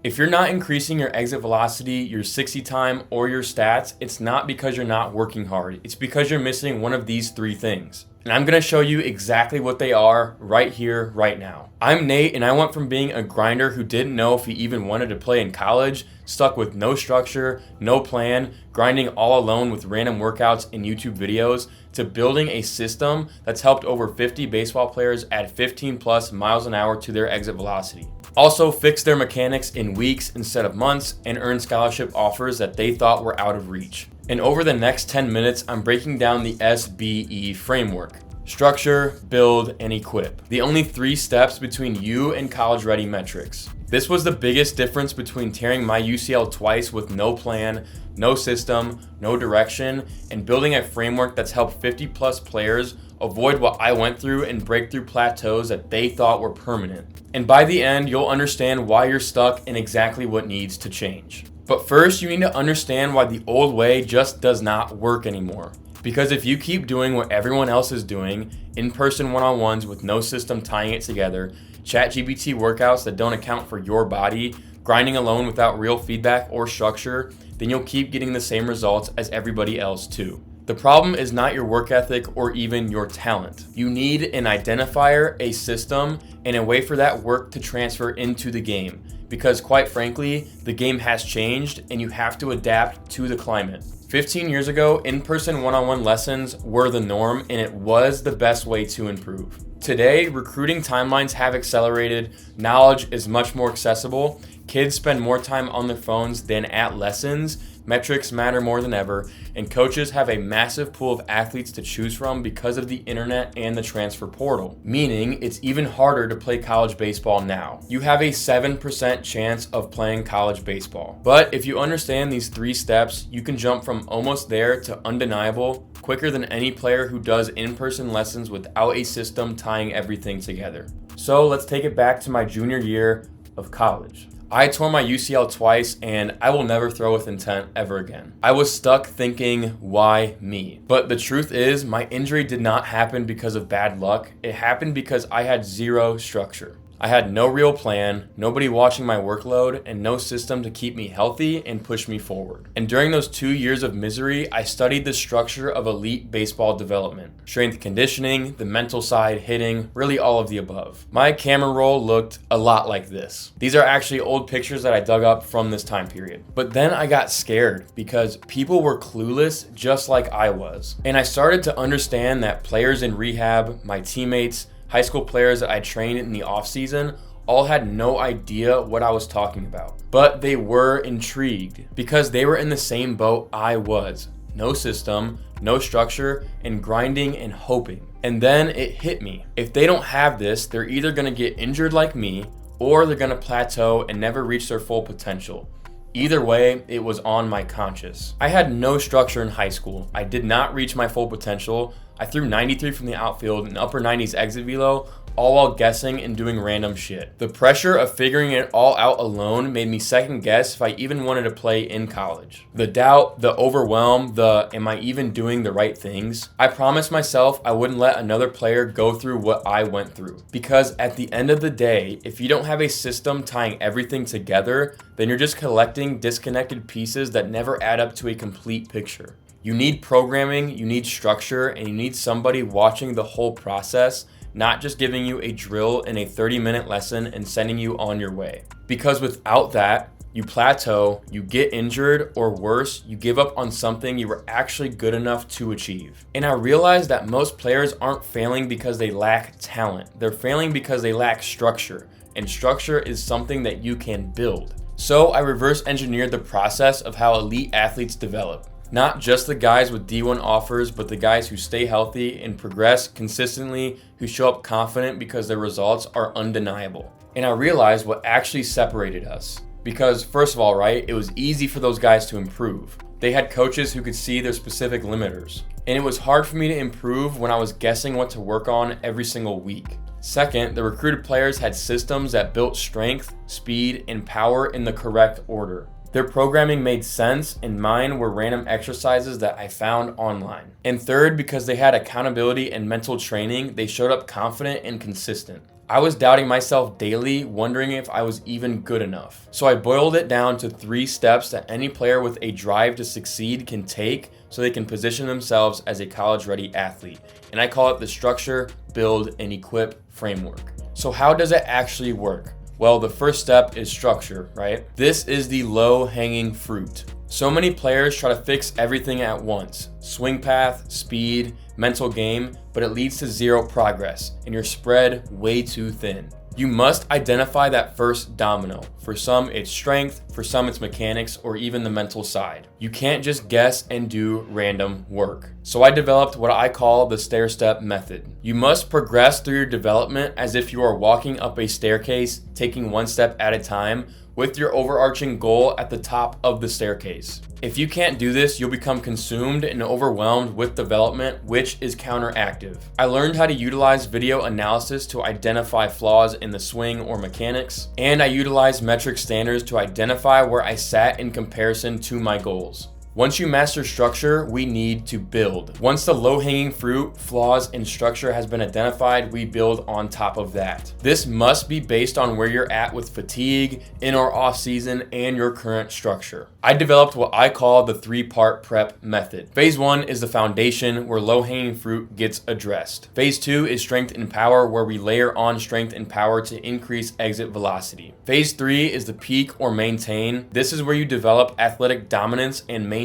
If you're not increasing your exit velocity, your 60 time, or your stats, it's not because you're not working hard. It's because you're missing one of these three things. And I'm gonna show you exactly what they are right here, right now. I'm Nate, and I went from being a grinder who didn't know if he even wanted to play in college, stuck with no structure, no plan, grinding all alone with random workouts and YouTube videos, to building a system that's helped over 50 baseball players add 15 plus miles an hour to their exit velocity. Also fix their mechanics in weeks instead of months, and earn scholarship offers that they thought were out of reach. And over the next 10 minutes, I'm breaking down the SBE framework: structure, build, and equip. The only 3 steps between you and college ready metrics. This was the biggest difference between tearing my UCL twice with no plan, no system, no direction, and building a framework that's helped 50 plus players avoid what I went through and break through plateaus that they thought were permanent. And by the end, you'll understand why you're stuck and exactly what needs to change. But first, you need to understand why the old way just does not work anymore. Because if you keep doing what everyone else is doing, in-person one-on-ones with no system tying it together, ChatGPT workouts that don't account for your body, grinding alone without real feedback or structure, then you'll keep getting the same results as everybody else too. The problem is not your work ethic or even your talent. You need an identifier, a system, and a way for that work to transfer into the game. Because quite frankly, the game has changed and you have to adapt to the climate. 15 years ago, in-person one-on-one lessons were the norm, and it was the best way to improve. Today, recruiting timelines have accelerated, knowledge is much more accessible, kids spend more time on their phones than at lessons, metrics matter more than ever, and coaches have a massive pool of athletes to choose from because of the internet and the transfer portal, meaning it's even harder to play college baseball now. You have a 7% chance of playing college baseball. But if you understand these 3 steps, you can jump from almost there to undeniable quicker than any player who does in-person lessons without a system tying everything together. So let's take it back to my junior year of college. I tore my UCL twice, and I will never throw with intent ever again. I was stuck thinking, why me? But the truth is, my injury did not happen because of bad luck. It happened because I had zero structure. I had no real plan, nobody watching my workload, and no system to keep me healthy and push me forward. And during those 2 years of misery, I studied the structure of elite baseball development. Strength conditioning, the mental side, hitting, really all of the above. My camera roll looked a lot like this. These are actually old pictures that I dug up from this time period. But then I got scared because people were clueless just like I was. And I started to understand that players in rehab, my teammates, high school players that I trained in the off season all had no idea what I was talking about. But they were intrigued because they were in the same boat I was. No system, no structure, and grinding and hoping. And then it hit me. If they don't have this, they're either gonna get injured like me, or they're gonna plateau and never reach their full potential. Either way, it was on my conscience. I had no structure in high school. I did not reach my full potential. I threw 93 from the outfield and upper 90s exit velo, all while guessing and doing random shit. The pressure of figuring it all out alone made me second guess if I even wanted to play in college. The doubt, the overwhelm, the am I even doing the right things? I promised myself I wouldn't let another player go through what I went through. Because at the end of the day, if you don't have a system tying everything together, then you're just collecting disconnected pieces that never add up to a complete picture. You need programming, you need structure, and you need somebody watching the whole process, not just giving you a drill in a 30-minute lesson and sending you on your way. Because without that, you plateau, you get injured, or worse, you give up on something you were actually good enough to achieve. And I realized that most players aren't failing because they lack talent. They're failing because they lack structure, and structure is something that you can build. So I reverse engineered the process of how elite athletes develop. Not just the guys with D1 offers, but the guys who stay healthy and progress consistently, who show up confident because their results are undeniable. And I realized what actually separated us. Because first of all, right, it was easy for those guys to improve. They had coaches who could see their specific limiters. And it was hard for me to improve when I was guessing what to work on every single week. Second, the recruited players had systems that built strength, speed, and power in the correct order. Their programming made sense, and mine were random exercises that I found online. And third, because they had accountability and mental training, they showed up confident and consistent. I was doubting myself daily, wondering if I was even good enough. So I boiled it down to 3 steps that any player with a drive to succeed can take so they can position themselves as a college-ready athlete. And I call it the structure, build, and equip framework. So how does it actually work? Well, the first step is structure, right? This is the low-hanging fruit. So many players try to fix everything at once. Swing path, speed, mental game, but it leads to 0 progress, and you're spread way too thin. You must identify that first domino. For some, it's strength, for some, it's mechanics, or even the mental side. You can't just guess and do random work. So I developed what I call the stair-step method. You must progress through your development as if you are walking up a staircase, taking 1 step at a time, with your overarching goal at the top of the staircase. If you can't do this, you'll become consumed and overwhelmed with development, which is counteractive. I learned how to utilize video analysis to identify flaws in the swing or mechanics, and I utilized metric standards to identify where I sat in comparison to my goals. Once you master structure, we need to build. Once the low-hanging fruit, flaws, and structure has been identified, we build on top of that. This must be based on where you're at with fatigue, in or off season, and your current structure. I developed what I call the 3-part prep method. Phase 1 is the foundation, where low-hanging fruit gets addressed. Phase 2 is strength and power, where we layer on strength and power to increase exit velocity. Phase 3 is the peak or maintain. This is where you develop athletic dominance and maintain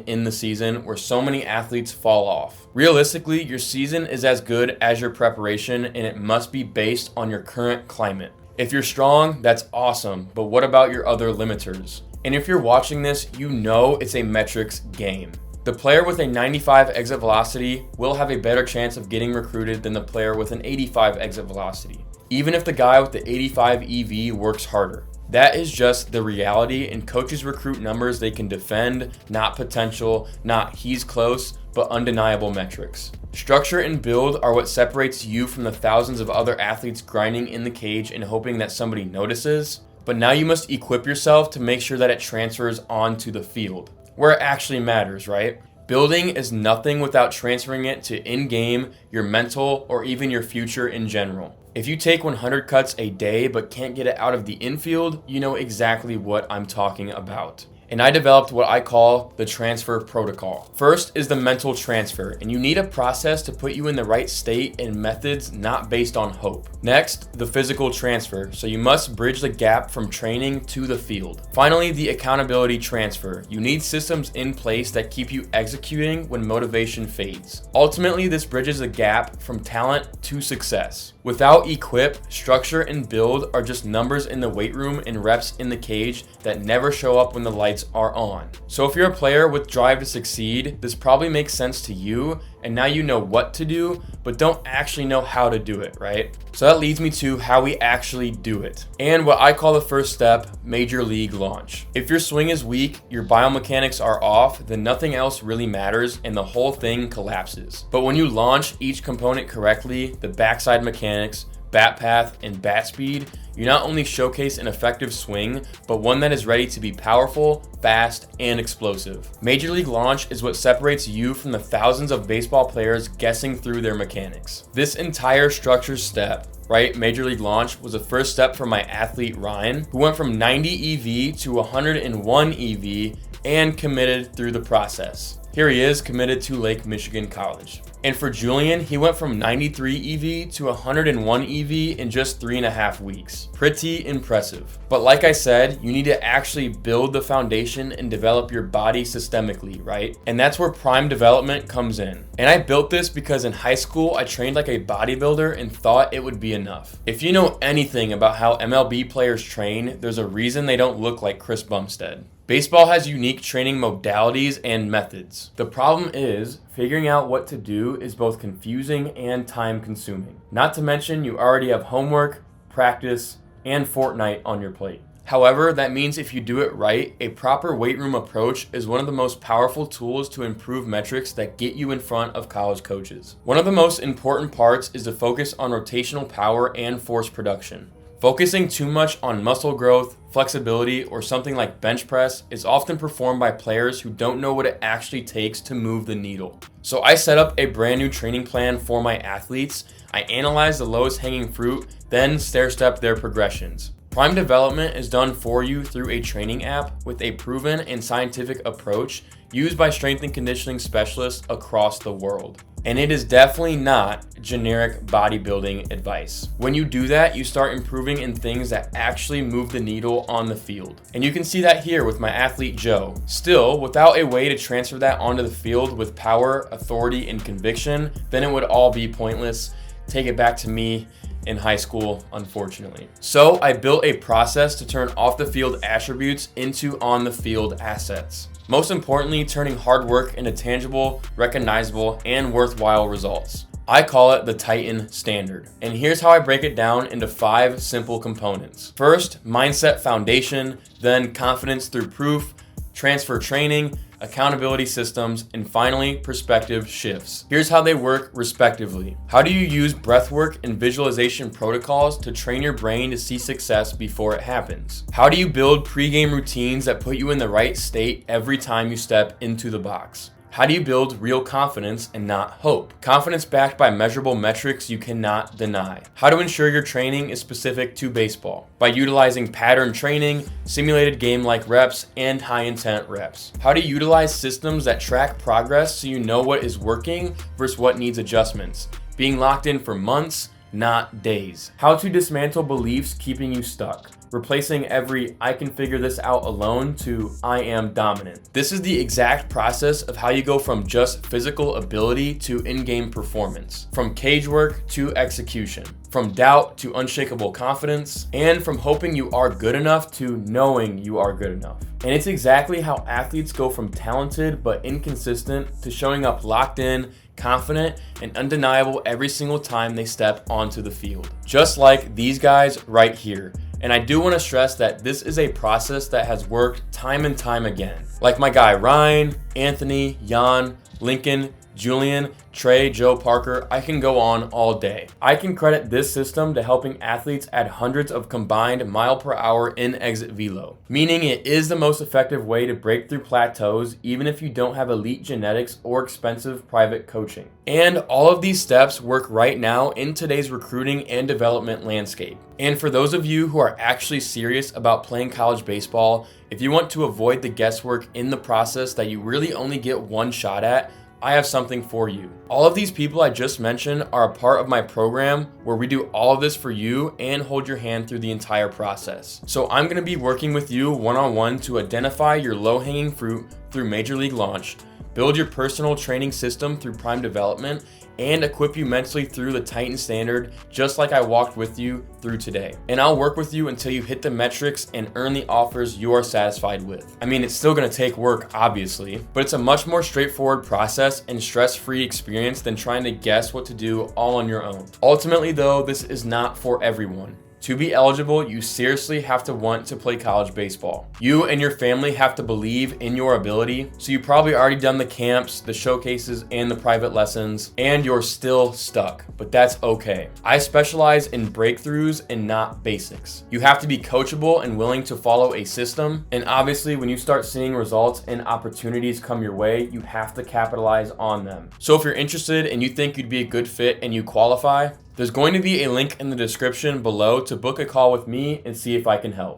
in the season, where so many athletes fall off. Realistically, your season is as good as your preparation, and it must be based on your current climate. If you're strong, that's awesome, but what about your other limiters? And if you're watching this, you know it's a metrics game. The player with a 95 exit velocity will have a better chance of getting recruited than the player with an 85 exit velocity, even if the guy with the 85 EV works harder. That is just the reality, and coaches recruit numbers they can defend, not potential, not he's close, but undeniable metrics. Structure and build are what separates you from the thousands of other athletes grinding in the cage and hoping that somebody notices. But now you must equip yourself to make sure that it transfers onto the field, where it actually matters, right? Building is nothing without transferring it to in-game, your mental, or even your future in general. If you take 100 cuts a day but can't get it out of the infield, you know exactly what I'm talking about. And I developed what I call the transfer protocol. First is the mental transfer, and you need a process to put you in the right state and methods not based on hope. Next, the physical transfer, so you must bridge the gap from training to the field. Finally, the accountability transfer. You need systems in place that keep you executing when motivation fades. Ultimately, this bridges the gap from talent to success. Without equip, structure, and build are just numbers in the weight room and reps in the cage that never show up when the lights are on. So if you're a player with drive to succeed, this probably makes sense to you, and now you know what to do, but don't actually know how to do it, right? So that leads me to how we actually do it, and what I call the first step, major league launch. If your swing is weak, your biomechanics are off, then nothing else really matters and the whole thing collapses. But when you launch each component correctly, the backside mechanics, bat path, and bat speed, you not only showcase an effective swing, but one that is ready to be powerful, fast, and explosive. Major league launch is what separates you from the thousands of baseball players guessing through their mechanics. This entire structure step, right, major league launch, was the first step for my athlete Ryan, who went from 90 EV to 101 EV and committed through the process. Here he is, committed to Lake Michigan College. And for Julian, he went from 93 EV to 101 EV in just 3.5 weeks. Pretty impressive. But like I said, you need to actually build the foundation and develop your body systemically, right? And that's where prime development comes in. And I built this because in high school, I trained like a bodybuilder and thought it would be enough. If you know anything about how MLB players train, there's a reason they don't look like Chris Bumstead. Baseball has unique training modalities and methods. The problem is, figuring out what to do is both confusing and time consuming. Not to mention, you already have homework, practice, and Fortnite on your plate. However, that means if you do it right, a proper weight room approach is one of the most powerful tools to improve metrics that get you in front of college coaches. One of the most important parts is to focus on rotational power and force production. Focusing too much on muscle growth, flexibility, or something like bench press is often performed by players who don't know what it actually takes to move the needle. So I set up a brand new training plan for my athletes. I analyzed the lowest hanging fruit, then stair-step their progressions. Prime development is done for you through a training app with a proven and scientific approach used by strength and conditioning specialists across the world. And it is definitely not generic bodybuilding advice. When you do that, you start improving in things that actually move the needle on the field. And you can see that here with my athlete Joe. Still, without a way to transfer that onto the field with power, authority, and conviction, then it would all be pointless. Take it back to me in high school, unfortunately. So I built a process to turn off the field attributes into on the field assets. Most importantly, turning hard work into tangible, recognizable, and worthwhile results. I call it the Titan Standard. And here's how I break it down into 5 simple components. First, mindset foundation, then confidence through proof, transfer training, accountability systems, and finally, perspective shifts. Here's how they work respectively. How do you use breathwork and visualization protocols to train your brain to see success before it happens? How do you build pre-game routines that put you in the right state every time you step into the box? How do you build real confidence and not hope? Confidence backed by measurable metrics you cannot deny. How to ensure your training is specific to baseball. By utilizing pattern training, simulated game-like reps, and high-intent reps. How to utilize systems that track progress so you know what is working versus what needs adjustments. Being locked in for months, not days. How to dismantle beliefs keeping you stuck. Replacing every "I can figure this out alone" to "I am dominant." This is the exact process of how you go from just physical ability to in-game performance, from cage work to execution, from doubt to unshakable confidence, and from hoping you are good enough to knowing you are good enough. And it's exactly how athletes go from talented but inconsistent to showing up locked in, confident, and undeniable every single time they step onto the field. Just like these guys right here. And I do want to stress that this is a process that has worked time and time again. Like my guy Ryan, Anthony, Jan, Lincoln, Julian, Trey, Joe, Parker, I can go on all day. I can credit this system to helping athletes add hundreds of combined mile-per-hour in-exit velo, meaning it is the most effective way to break through plateaus even if you don't have elite genetics or expensive private coaching. And all of these steps work right now in today's recruiting and development landscape. And for those of you who are actually serious about playing college baseball, if you want to avoid the guesswork in the process that you really only get one shot at, I have something for you. All of these people I just mentioned are a part of my program where we do all of this for you and hold your hand through the entire process. So I'm going to be working with you one-on-one to identify your low-hanging fruit through Major League Launch, build your personal training system through Prime Development, and equip you mentally through the Titan Standard, just like I walked with you through today. And I'll work with you until you hit the metrics and earn the offers you are satisfied with. I mean, it's still gonna take work, obviously, but it's a much more straightforward process and stress-free experience than trying to guess what to do all on your own. Ultimately though, this is not for everyone. To be eligible, you seriously have to want to play college baseball. You and your family have to believe in your ability, so you've probably already done the camps, the showcases, and the private lessons, and you're still stuck, but that's okay. I specialize in breakthroughs and not basics. You have to be coachable and willing to follow a system, and obviously when you start seeing results and opportunities come your way, you have to capitalize on them. So if you're interested and you think you'd be a good fit and you qualify, there's going to be a link in the description below to book a call with me and see if I can help.